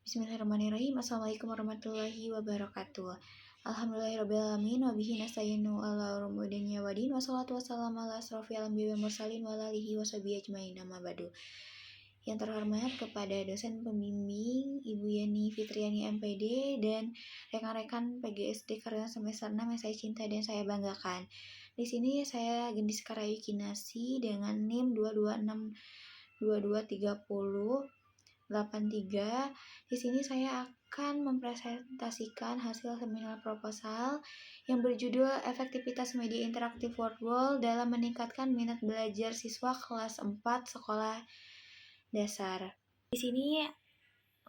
Bismillahirrahmanirrahim. Assalamualaikum warahmatullahi wabarakatuh. Alhamdulillahirrabbilalamin. Wabihi nasta'inu ala umuri dunya waddin. Wassalatu wassalamu ala asrofil anbiya'i wal mursalin wa ala alihi washabihi ajmain, amma ba'du. Yang terhormat kepada dosen pembimbing Ibu Yani Fitriani MPD dan rekan-rekan PGSD Karya semester 6 yang saya cinta dan saya banggakan. Di sini saya Gendis Karayu Kinasi dengan NIM 226223083. Di sini saya akan mempresentasikan hasil seminar proposal yang berjudul Efektivitas Media Interaktif Wordwall dalam meningkatkan minat belajar siswa kelas 4 sekolah dasar. Di sini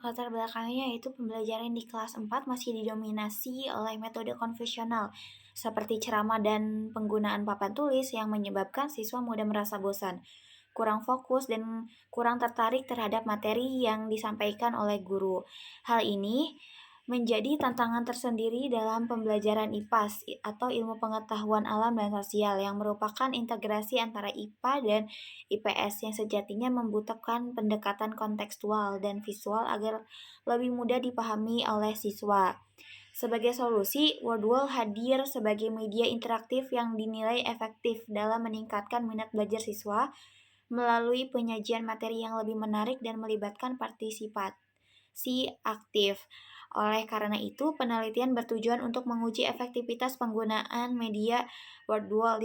latar belakangnya yaitu pembelajaran di kelas 4 masih didominasi oleh metode konvensional seperti ceramah dan penggunaan papan tulis yang menyebabkan siswa mudah merasa bosan, kurang fokus, dan kurang tertarik terhadap materi yang disampaikan oleh guru. Hal ini menjadi tantangan tersendiri dalam pembelajaran IPAS atau ilmu pengetahuan alam dan sosial yang merupakan integrasi antara IPA dan IPS yang sejatinya membutuhkan pendekatan kontekstual dan visual agar lebih mudah dipahami oleh siswa. Sebagai solusi, Wordwall hadir sebagai media interaktif yang dinilai efektif dalam meningkatkan minat belajar siswa melalui penyajian materi yang lebih menarik dan melibatkan partisipasi aktif. Oleh karena itu, penelitian bertujuan untuk menguji efektivitas penggunaan media Wordwall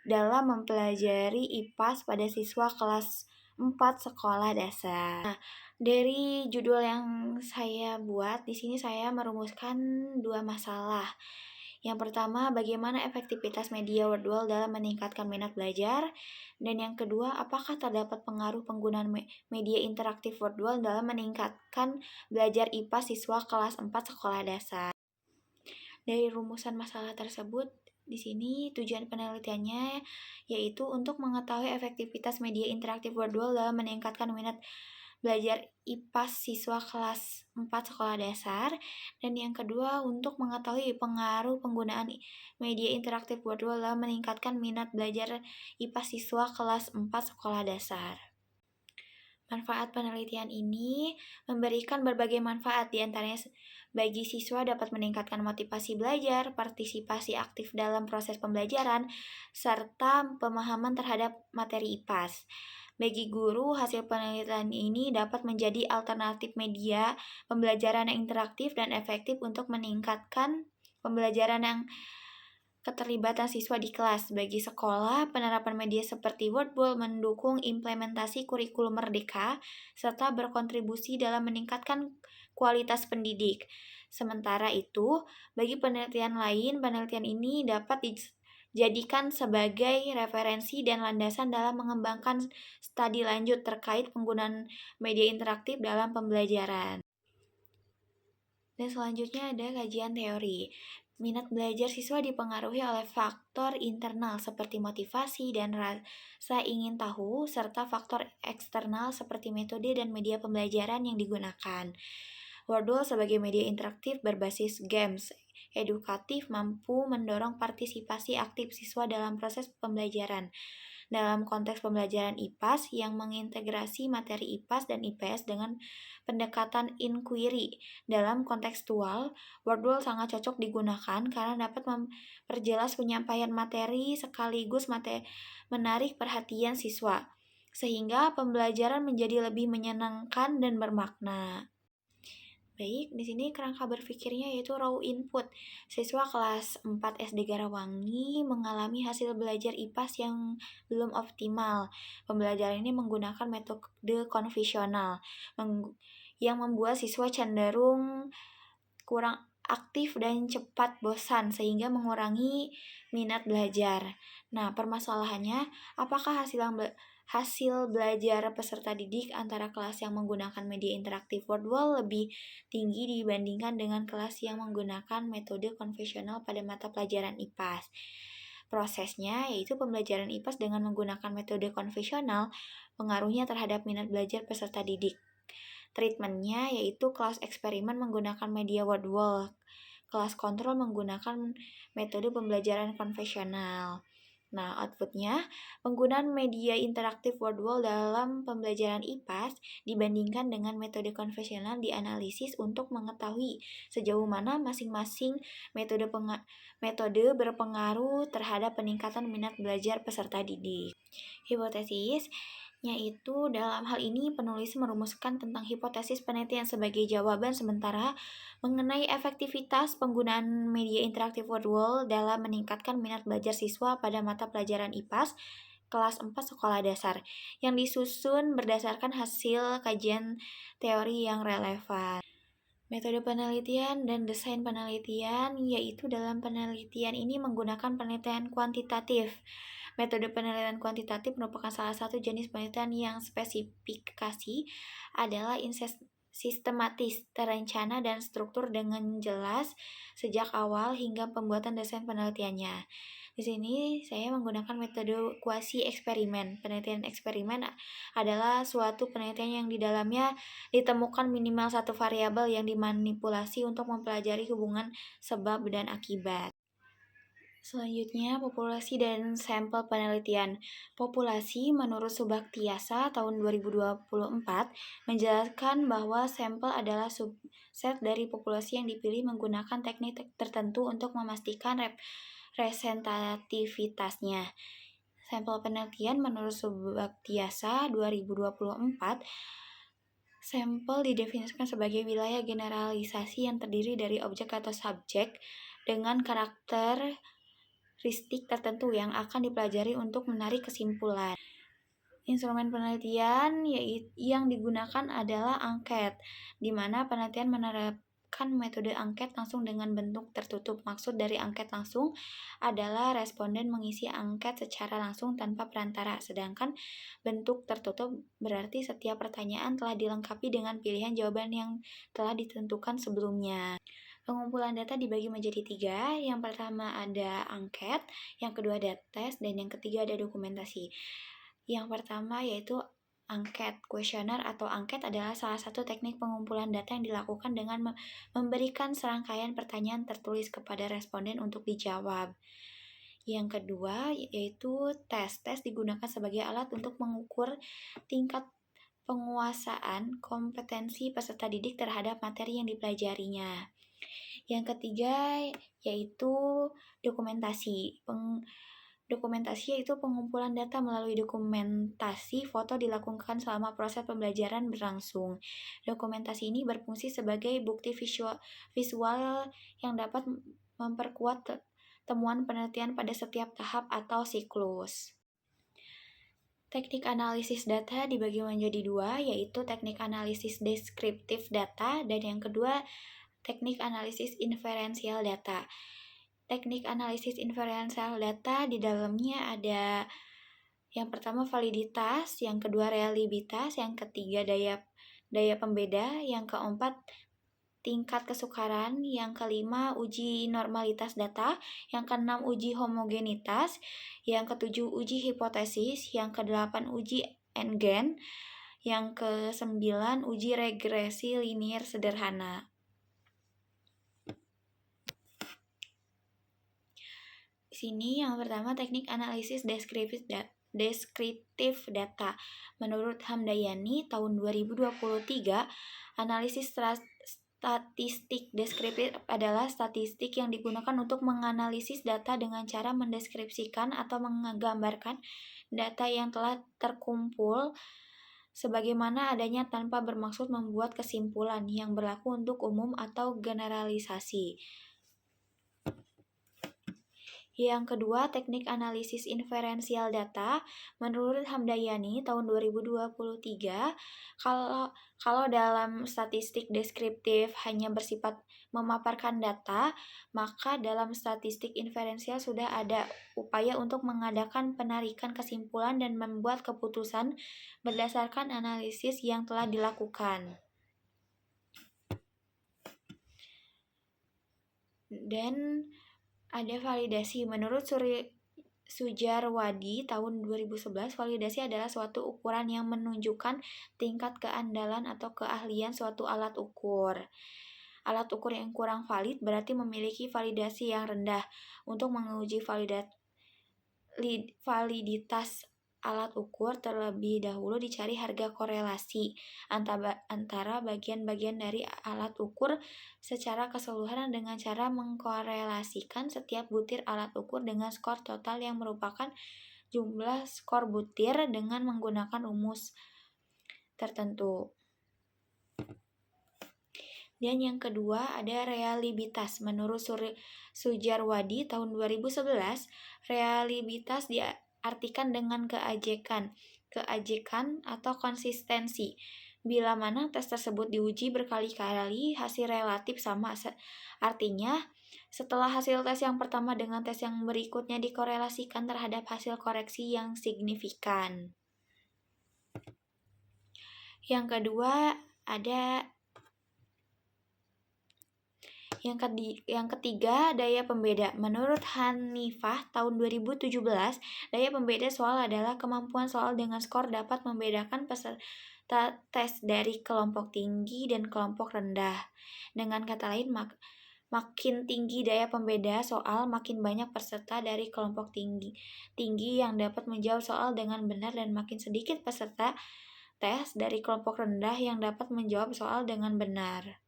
dalam mempelajari IPAS pada siswa kelas 4 sekolah dasar. Nah, dari judul yang saya buat, di sini saya merumuskan dua masalah. Yang pertama, bagaimana efektivitas media Wordwall dalam meningkatkan minat belajar? Dan yang kedua, apakah terdapat pengaruh penggunaan media interaktif Wordwall dalam meningkatkan belajar IPA siswa kelas 4 sekolah dasar? Dari rumusan masalah tersebut, di sini tujuan penelitiannya yaitu untuk mengetahui efektivitas media interaktif Wordwall dalam meningkatkan minat belajar IPAS siswa kelas 4 sekolah dasar, dan yang kedua untuk mengetahui pengaruh penggunaan media interaktif Wordwall dalam meningkatkan minat belajar IPAS siswa kelas 4 sekolah dasar. Manfaat penelitian ini memberikan berbagai manfaat, diantaranya bagi siswa dapat meningkatkan motivasi belajar, partisipasi aktif dalam proses pembelajaran, serta pemahaman terhadap materi IPAS. Bagi guru, hasil penelitian ini dapat menjadi alternatif media pembelajaran yang interaktif dan efektif untuk meningkatkan pembelajaran yang keterlibatan siswa di kelas. Bagi sekolah, penerapan media seperti Wordwall mendukung implementasi kurikulum merdeka serta berkontribusi dalam meningkatkan kualitas pendidik. Sementara itu, bagi penelitian lain, penelitian ini dapat dijadikan sebagai referensi dan landasan dalam mengembangkan studi lanjut terkait penggunaan media interaktif dalam pembelajaran. Dan selanjutnya ada kajian teori. Minat belajar siswa dipengaruhi oleh faktor internal seperti motivasi dan rasa ingin tahu, serta faktor eksternal seperti metode dan media pembelajaran yang digunakan. Wordwall sebagai media interaktif berbasis games edukatif mampu mendorong partisipasi aktif siswa dalam proses pembelajaran. Dalam konteks pembelajaran IPAS yang mengintegrasi materi IPAS dan IPS dengan pendekatan inquiry dalam kontekstual, Wordwall sangat cocok digunakan karena dapat memperjelas penyampaian materi sekaligus menarik perhatian siswa, sehingga pembelajaran menjadi lebih menyenangkan dan bermakna. Baik, di sini kerangka berpikirnya yaitu raw input. Siswa kelas 4 SD Garawangi mengalami hasil belajar IPAS yang belum optimal. Pembelajaran ini menggunakan metode konvensional yang membuat siswa cenderung kurang aktif dan cepat bosan sehingga mengurangi minat belajar. Nah, permasalahannya, apakah hasil belajar peserta didik antara kelas yang menggunakan media interaktif Wordwall lebih tinggi dibandingkan dengan kelas yang menggunakan metode konvensional pada mata pelajaran IPAS? Prosesnya yaitu pembelajaran IPAS dengan menggunakan metode konvensional pengaruhnya terhadap minat belajar peserta didik. Treatmentnya yaitu kelas eksperimen menggunakan media Wordwall, kelas kontrol menggunakan metode pembelajaran konvensional. Nah, outputnya, penggunaan media interaktif word wall dalam pembelajaran IPAS dibandingkan dengan metode konvensional dianalisis untuk mengetahui sejauh mana masing-masing metode berpengaruh terhadap peningkatan minat belajar peserta didik. Hipotesisnya itu dalam hal ini penulis merumuskan tentang hipotesis penelitian sebagai jawaban sementara mengenai efektivitas penggunaan media interaktif word wall dalam meningkatkan minat belajar siswa pada mata pelajaran IPAS kelas 4 sekolah dasar yang disusun berdasarkan hasil kajian teori yang relevan. Metode penelitian dan desain penelitian, yaitu dalam penelitian ini menggunakan penelitian kuantitatif. Metode penelitian kuantitatif merupakan salah satu jenis penelitian yang spesifikasi adalah sistematis, terencana, dan struktur dengan jelas sejak awal hingga pembuatan desain penelitiannya. Di sini saya menggunakan metode kuasi eksperimen. Penelitian eksperimen adalah suatu penelitian yang di dalamnya ditemukan minimal satu variabel yang dimanipulasi untuk mempelajari hubungan sebab dan akibat. Selanjutnya, populasi dan sampel penelitian. Populasi menurut Subaktiasa tahun 2024 menjelaskan bahwa sampel adalah subset dari populasi yang dipilih menggunakan teknik tertentu untuk memastikan representativitasnya. Sampel penelitian menurut Subaktiasa 2024, sampel didefinisikan sebagai wilayah generalisasi yang terdiri dari objek atau subjek dengan karakteristik tertentu yang akan dipelajari untuk menarik kesimpulan. Instrumen penelitian yang digunakan adalah angket, di mana penelitian menerapkan metode angket langsung dengan bentuk tertutup. Maksud dari angket langsung adalah responden mengisi angket secara langsung tanpa perantara, sedangkan bentuk tertutup berarti setiap pertanyaan telah dilengkapi dengan pilihan jawaban yang telah ditentukan sebelumnya. Pengumpulan data dibagi menjadi 3, yang pertama ada angket, yang kedua ada tes, dan yang ketiga ada dokumentasi. Yang pertama yaitu angket. Kuesioner atau angket adalah salah satu teknik pengumpulan data yang dilakukan dengan memberikan serangkaian pertanyaan tertulis kepada responden untuk dijawab. Yang kedua yaitu tes. Tes digunakan sebagai alat untuk mengukur tingkat penguasaan kompetensi peserta didik terhadap materi yang dipelajarinya. Yang ketiga yaitu dokumentasi. Dokumentasi yaitu pengumpulan data melalui dokumentasi foto dilakukan selama proses pembelajaran berlangsung. Dokumentasi ini berfungsi sebagai bukti visual yang dapat memperkuat temuan penelitian pada setiap tahap atau siklus. Teknik analisis data dibagi menjadi 2, yaitu teknik analisis deskriptif data dan yang kedua teknik analisis inferensial data. Teknik analisis inferensial data di dalamnya ada yang pertama validitas, yang kedua reliabilitas, yang ketiga daya pembeda, yang keempat tingkat kesukaran, yang kelima uji normalitas data, yang keenam uji homogenitas, yang ketujuh uji hipotesis, yang kedelapan uji endgen, yang kesembilan uji regresi linier sederhana. Di sini yang pertama teknik analisis deskriptif data. Menurut Hamdayani tahun 2023, analisis statistik deskriptif adalah statistik yang digunakan untuk menganalisis data dengan cara mendeskripsikan atau menggambarkan data yang telah terkumpul sebagaimana adanya tanpa bermaksud membuat kesimpulan yang berlaku untuk umum atau generalisasi. Yang kedua, teknik analisis inferensial data. Menurut Hamdayani tahun 2023, kalau dalam statistik deskriptif hanya bersifat memaparkan data, maka dalam statistik inferensial sudah ada upaya untuk mengadakan penarikan kesimpulan dan membuat keputusan berdasarkan analisis yang telah dilakukan. Dan ada validasi. Menurut Sujarwadi tahun 2011, validasi adalah suatu ukuran yang menunjukkan tingkat keandalan atau keahlian suatu alat ukur. Alat ukur yang kurang valid berarti memiliki validasi yang rendah. Untuk menguji validitas alat ukur, terlebih dahulu dicari harga korelasi antara bagian-bagian dari alat ukur secara keseluruhan dengan cara mengkorelasikan setiap butir alat ukur dengan skor total yang merupakan jumlah skor butir dengan menggunakan rumus tertentu. Dan yang kedua ada reliabilitas. Menurut Sujarwadi tahun 2011, reliabilitas diartikan dengan keajekan atau konsistensi. Bila mana tes tersebut diuji berkali-kali, hasil relatif sama. Artinya, setelah hasil tes yang pertama dengan tes yang berikutnya dikorelasikan terhadap hasil koreksi yang signifikan. Yang kedua ada Yang ketiga, daya pembeda. Menurut Hanifah tahun 2017, daya pembeda soal adalah kemampuan soal dengan skor dapat membedakan peserta tes dari kelompok tinggi dan kelompok rendah. Dengan kata lain, makin tinggi daya pembeda soal, makin banyak peserta dari kelompok tinggi yang dapat menjawab soal dengan benar, dan makin sedikit peserta tes dari kelompok rendah yang dapat menjawab soal dengan benar.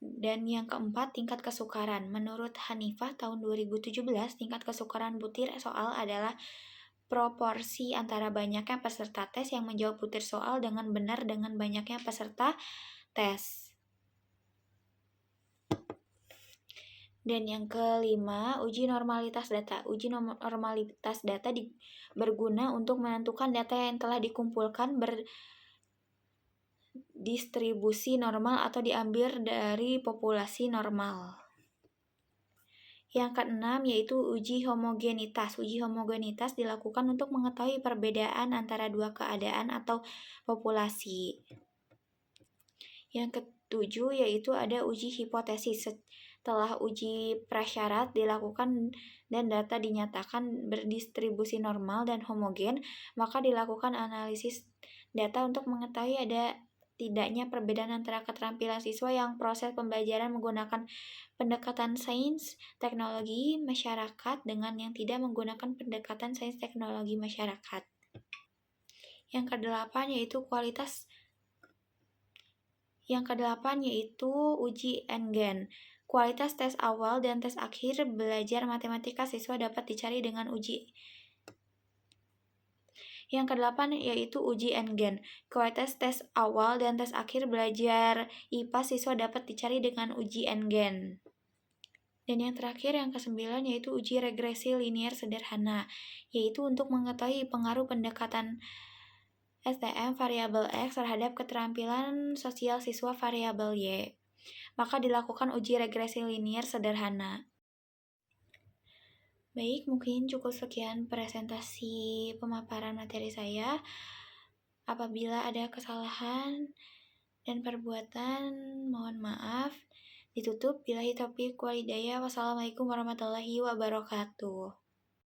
Dan yang keempat, tingkat kesukaran. Menurut Hanifah tahun 2017, tingkat kesukaran butir soal adalah proporsi antara banyaknya peserta tes yang menjawab butir soal dengan benar dengan banyaknya peserta tes. Dan yang kelima, uji normalitas data. Uji normalitas data berguna untuk menentukan data yang telah dikumpulkan distribusi normal atau diambil dari populasi normal. Yang keenam yaitu uji homogenitas. Uji homogenitas dilakukan untuk mengetahui perbedaan antara dua keadaan atau populasi. Yang ketujuh yaitu ada uji hipotesis. Setelah uji prasyarat dilakukan dan data dinyatakan berdistribusi normal dan homogen, maka dilakukan analisis data untuk mengetahui ada tidaknya perbedaan antara keterampilan siswa yang proses pembelajaran menggunakan pendekatan sains teknologi masyarakat dengan yang tidak menggunakan pendekatan sains teknologi masyarakat. Yang kedelapan yaitu uji Engen. Kualitas tes awal dan tes akhir belajar matematika siswa dapat dicari dengan uji. Yang kedelapan yaitu uji Engen. Kualitas tes awal dan tes akhir belajar IPA siswa dapat dicari dengan uji Engen. Dan yang terakhir, yang kesembilan yaitu uji regresi linier sederhana, yaitu untuk mengetahui pengaruh pendekatan STM variabel X terhadap keterampilan sosial siswa variabel Y. Maka dilakukan uji regresi linier sederhana. Baik, mungkin cukup sekian presentasi pemaparan materi saya. Apabila ada kesalahan dan perbuatan, mohon maaf. Ditutup. Billahi taufiq wal hidayah. Wassalamualaikum warahmatullahi wabarakatuh.